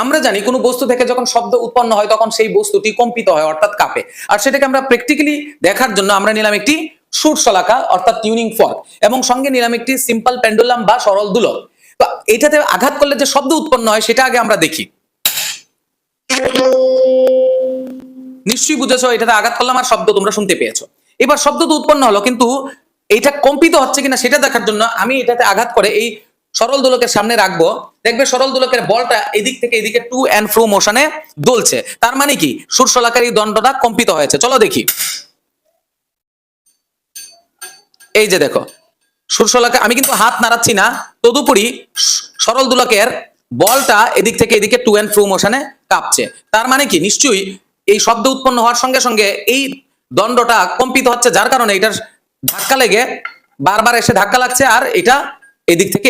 আমরা জানি কোনো বস্তু থেকে যখন শব্দ উৎপন্ন হয় তখন সেই বস্তুটি কম্পিত হয় অর্থাৎ কাঁপে। আর সেটাকে আমরা প্র্যাকটিক্যালি দেখার জন্য আমরা নিলাম একটি সুরশলাকা অর্থাৎ টিউনিং ফর্ক এবং সঙ্গে নিলাম একটি সিম্পল পেন্ডুলাম বা সরল দোলক। তো এটাতে আঘাত করলে যে শব্দ উৎপন্ন হয় সেটা আগে আমরা দেখি। নিশ্চয়ই বুঝেছো, এটাতে আঘাত করলাম আর শব্দ তোমরা শুনতে পেয়েছো। এবার শব্দ তো উৎপন্ন হলো, কিন্তু এটা কম্পিত হচ্ছে কিনা সেটা দেখার জন্য আমি এটাতে আঘাত করে এই সরল দোলকের সামনে রাখবো। দেখবে সরল দোলকের বলটা এদিক থেকে এদিকে টু এন্ড ফ্রো মোশনে দুলছে, তার মানে কি সুরশলাকার এই দণ্ডটা কম্পিত হয়েছে। চলো দেখি। এই যে দেখো সুরশলাকা, আমি কিন্তু হাত নাড়াচ্ছি না, তদুপরি সরল দোলকের বলটা এদিক থেকে এদিকে টু এন্ড ফ্রো মোশনে কাঁপছে। তার মানে কি নিশ্চয়ই এই শব্দ উৎপন্ন হওয়ার সঙ্গে সঙ্গে এই দণ্ডটা কম্পিত হচ্ছে, যার কারণে এটার ধাক্কা লেগে বারবার এসে ধাক্কা লাগছে আর এটা এদিক থেকে